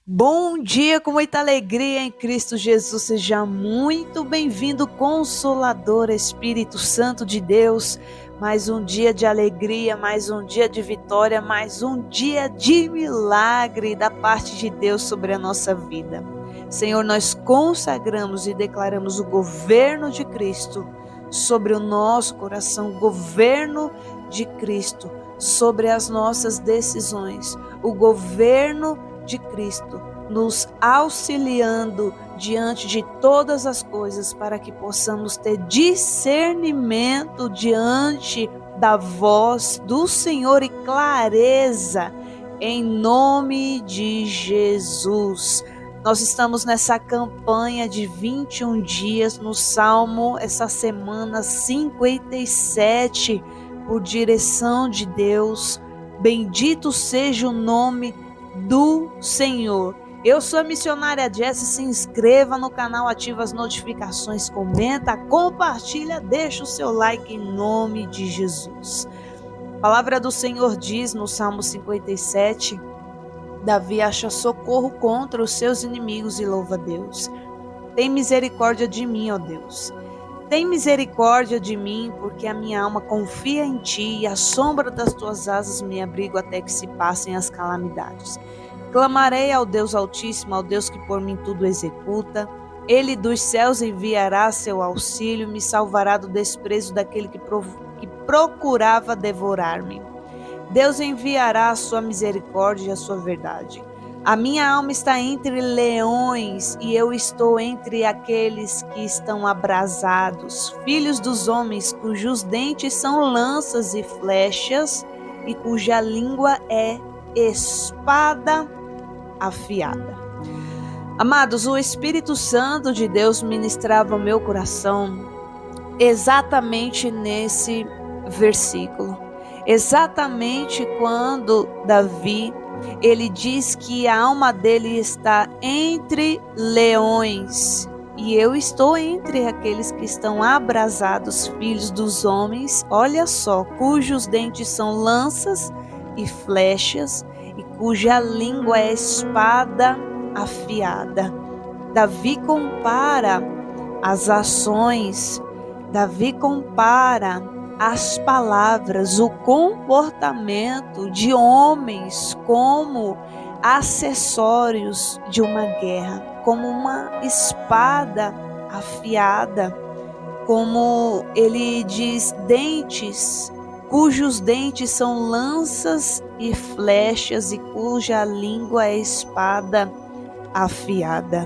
Bom dia, com muita alegria em Cristo Jesus. Seja muito bem-vindo, Consolador Espírito Santo de Deus. Mais um dia de alegria, mais um dia de vitória, mais um dia de milagre da parte de Deus sobre a nossa vida. Senhor, nós consagramos e declaramos o governo de Cristo sobre o nosso coração, o governo de Cristo sobre as nossas decisões, o governo de Cristo, nos auxiliando diante de todas as coisas para que possamos ter discernimento diante da voz do Senhor e clareza em nome de Jesus. Nós estamos nessa campanha de 21 dias no Salmo, essa semana 57, por direção de Deus. Bendito seja o nome do Senhor. Eu sou a missionária Jessie. Se inscreva no canal, ativa as notificações, comenta, compartilha, deixa o seu like em nome de Jesus. A palavra do Senhor diz no Salmo 57, Davi acha socorro contra os seus inimigos e louva a Deus. Tem misericórdia de mim, ó Deus. Tem misericórdia de mim, porque a minha alma confia em ti e à sombra das tuas asas me abrigo até que se passem as calamidades. Clamarei ao Deus Altíssimo, ao Deus que por mim tudo executa. Ele dos céus enviará seu auxílio, me salvará do desprezo daquele que procurava devorar-me. Deus enviará a sua misericórdia e a sua verdade. A minha alma está entre leões e eu estou entre aqueles que estão abrasados, filhos dos homens, cujos dentes são lanças e flechas e cuja língua é espada afiada. Amados, o Espírito Santo de Deus ministrava o meu coração exatamente nesse versículo. Exatamente quando Davi, ele diz que a alma dele está entre leões e eu estou entre aqueles que estão abrasados, filhos dos homens, olha só, cujos dentes são lanças e flechas e cuja língua é espada afiada. Davi compara as ações, Davi compara as palavras, o comportamento de homens como acessórios de uma guerra, como uma espada afiada, como ele diz, dentes, cujos dentes são lanças e flechas e cuja língua é espada afiada.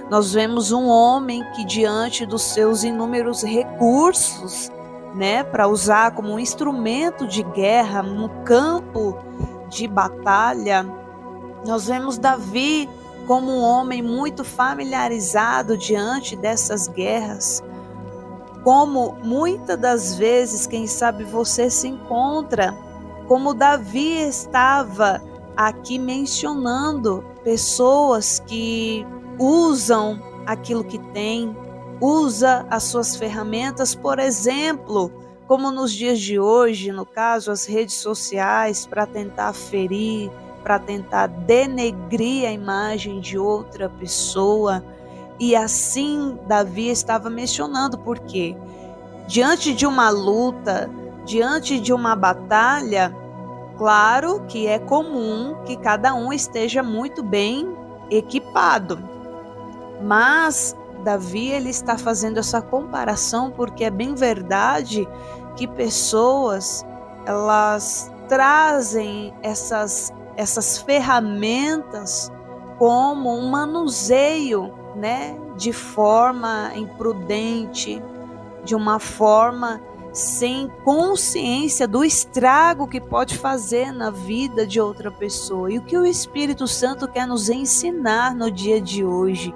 Nós vemos um homem que diante dos seus inúmeros recursos, para usar como um instrumento de guerra no campo de batalha, nós vemos Davi como um homem muito familiarizado diante dessas guerras, como muitas das vezes, quem sabe você se encontra, como Davi estava aqui mencionando pessoas que usam aquilo que tem, usa as suas ferramentas, por exemplo, como nos dias de hoje, no caso, as redes sociais, para tentar ferir, para tentar denegrir a imagem de outra pessoa. E assim Davi estava mencionando, porque diante de uma luta, diante de uma batalha, claro que é comum que cada um esteja muito bem equipado, mas Davi, ele está fazendo essa comparação porque é bem verdade que pessoas, elas trazem essas ferramentas como um manuseio, de forma imprudente, de uma forma sem consciência do estrago que pode fazer na vida de outra pessoa. E o que o Espírito Santo quer nos ensinar no dia de hoje?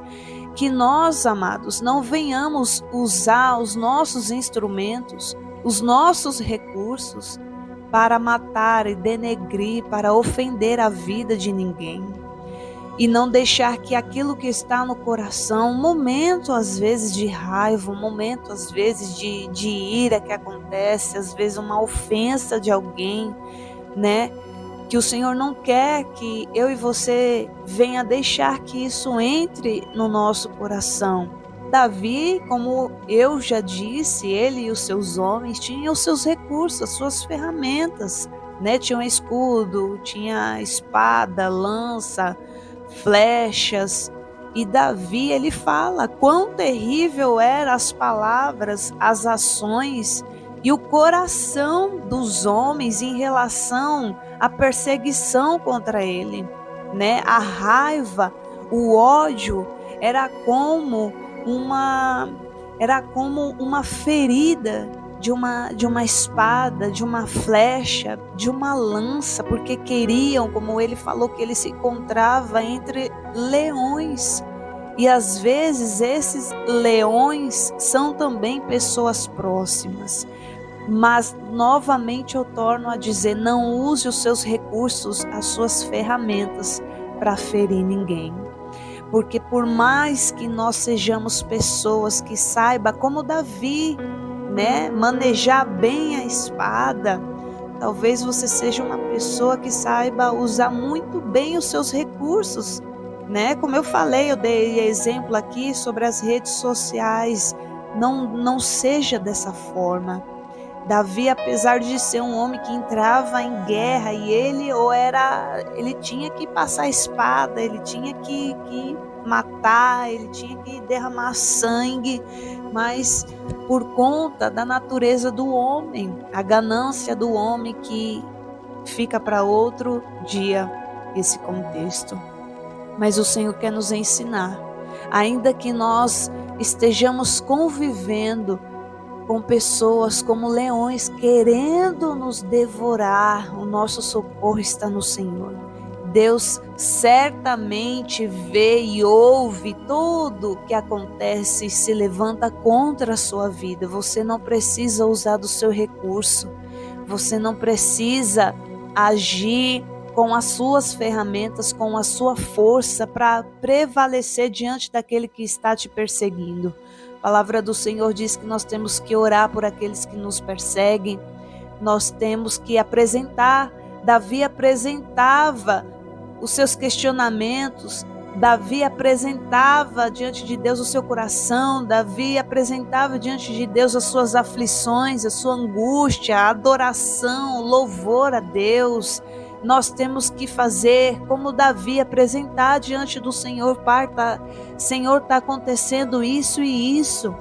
Que nós, amados, não venhamos usar os nossos instrumentos, os nossos recursos para matar e denegrir, para ofender a vida de ninguém. E não deixar que aquilo que está no coração, um momento às vezes de raiva, um momento às vezes de ira que acontece, às vezes uma ofensa de alguém, que o Senhor não quer que eu e você venha deixar que isso entre no nosso coração. Davi, como eu já disse, ele e os seus homens tinham os seus recursos, as suas ferramentas, né? Tinha um escudo, tinha espada, lança, flechas. E Davi, ele fala quão terrível eram as palavras, as ações e o coração dos homens em relação à perseguição contra ele, né? A raiva, o ódio uma era como uma ferida de uma espada, de uma flecha, de uma lança, porque queriam, como ele falou, que ele se encontrava entre leões. E às vezes esses leões são também pessoas próximas. Mas novamente eu torno a dizer, não use os seus recursos, as suas ferramentas para ferir ninguém. Porque por mais que nós sejamos pessoas que saibam, como Davi, né, manejar bem a espada, talvez você seja uma pessoa que saiba usar muito bem os seus recursos, né? Como eu falei, eu dei exemplo aqui sobre as redes sociais. Não seja dessa forma. Davi, apesar de ser um homem que entrava em guerra, e ele tinha que passar a espada, ele tinha que matar, ele tinha que derramar sangue, mas por conta da natureza do homem, a ganância do homem, que fica para outro dia esse contexto. Mas o Senhor quer nos ensinar, ainda que nós estejamos convivendo com pessoas como leões querendo nos devorar, o nosso socorro está no Senhor. Deus certamente vê e ouve tudo o que acontece e se levanta contra a sua vida. Você não precisa usar do seu recurso, você não precisa agir com as suas ferramentas, com a sua força para prevalecer diante daquele que está te perseguindo. A palavra do Senhor diz que nós temos que orar por aqueles que nos perseguem, nós temos que apresentar. Davi apresentava os seus questionamentos, Davi apresentava diante de Deus o seu coração, Davi apresentava diante de Deus as suas aflições, a sua angústia, a adoração, o louvor a Deus. Nós temos que fazer como Davi, apresentar diante do Senhor, Senhor, está acontecendo isso e isso,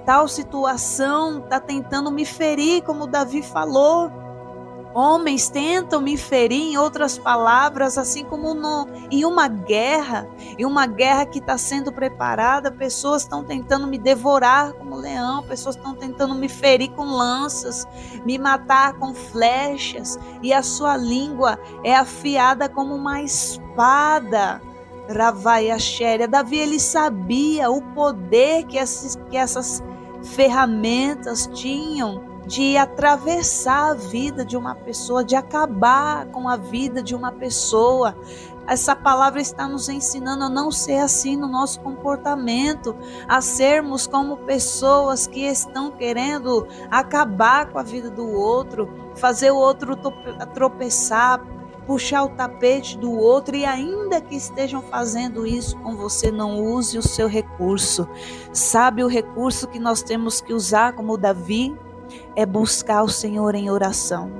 tal situação está tentando me ferir, como Davi falou. Homens tentam me ferir, em outras palavras, assim como em uma guerra que está sendo preparada, pessoas estão tentando me devorar como leão, pessoas estão tentando me ferir com lanças, me matar com flechas, e a sua língua é afiada como uma espada. Ravaia Xéria. Davi, ele sabia o poder que essas ferramentas tinham de atravessar a vida de uma pessoa, de acabar com a vida de uma pessoa. Essa palavra está nos ensinando a não ser assim no nosso comportamento, a sermos como pessoas que estão querendo acabar com a vida do outro, fazer o outro tropeçar, puxar o tapete do outro, e ainda que estejam fazendo isso com você, não use o seu recurso. Sabe o recurso que nós temos que usar como Davi? É buscar o Senhor em oração.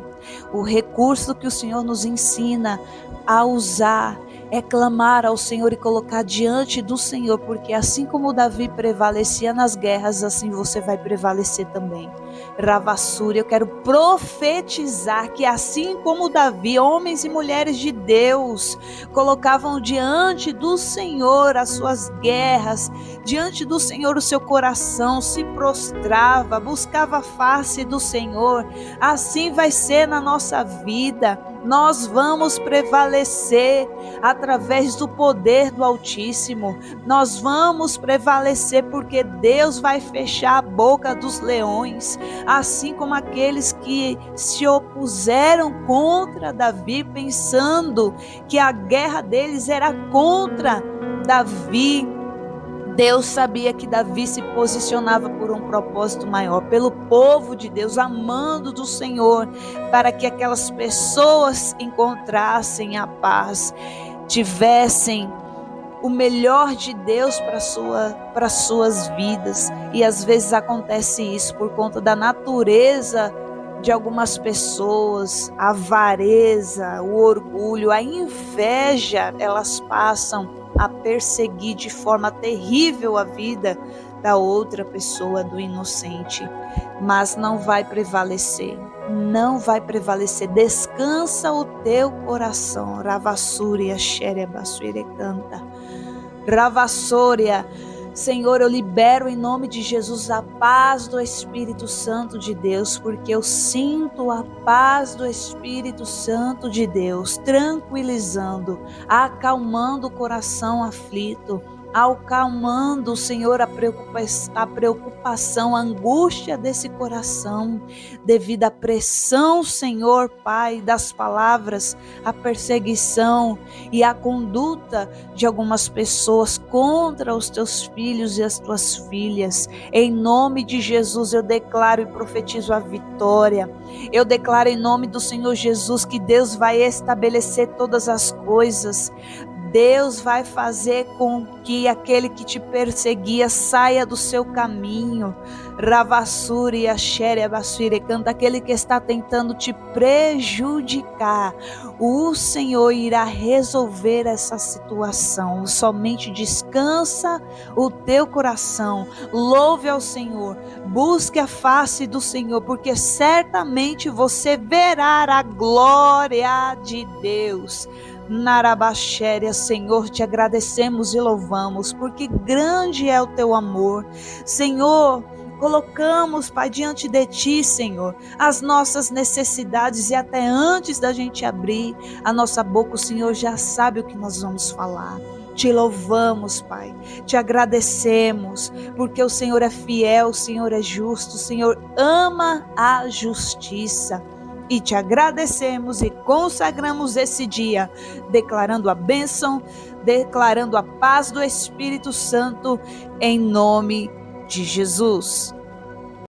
O recurso que o Senhor nos ensina a usar é clamar ao Senhor e colocar diante do Senhor, porque assim como Davi prevalecia nas guerras, assim você vai prevalecer também. Ravassúria, eu quero profetizar que assim como Davi, homens e mulheres de Deus colocavam diante do Senhor as suas guerras, diante do Senhor o seu coração, se prostrava, buscava a face do Senhor, assim vai ser na nossa vida. Nós vamos prevalecer através do poder do Altíssimo. Nós vamos prevalecer porque Deus vai fechar a boca dos leões, assim como aqueles que se opuseram contra Davi, pensando que a guerra deles era contra Davi. Deus sabia que Davi se posicionava por um propósito maior, pelo povo de Deus, amando do Senhor, para que aquelas pessoas encontrassem a paz, tivessem o melhor de Deus para suas vidas. E às vezes acontece isso por conta da natureza de algumas pessoas, a avareza, o orgulho, a inveja, elas passam a perseguir de forma terrível a vida da outra pessoa, do inocente, mas não vai prevalecer. Não vai prevalecer. Descansa o teu coração. Ravassuria, xerebassuire canta. Ravassoria. Senhor, eu libero em nome de Jesus a paz do Espírito Santo de Deus, porque eu sinto a paz do Espírito Santo de Deus, tranquilizando, acalmando o coração aflito, acalmando, Senhor, a preocupação, a angústia desse coração, devido à pressão, Senhor, Pai, das palavras, a perseguição e a conduta de algumas pessoas contra os teus filhos e as tuas filhas. Em nome de Jesus, eu declaro e profetizo a vitória. Eu declaro em nome do Senhor Jesus que Deus vai estabelecer todas as coisas. Deus vai fazer com que aquele que te perseguia saia do seu caminho. Ravassuri e Axerebassure canta, aquele que está tentando te prejudicar. O Senhor irá resolver essa situação. Somente descansa o teu coração. Louve ao Senhor. Busque a face do Senhor, porque certamente você verá a glória de Deus. Narabaxéria, Senhor, te agradecemos e louvamos, porque grande é o teu amor. Senhor, colocamos, Pai, diante de Ti, Senhor, as nossas necessidades, e até antes da gente abrir a nossa boca, o Senhor já sabe o que nós vamos falar. Te louvamos, Pai, te agradecemos, porque o Senhor é fiel, o Senhor é justo, o Senhor ama a justiça. E te agradecemos e consagramos esse dia, declarando a bênção, declarando a paz do Espírito Santo, em nome de Jesus.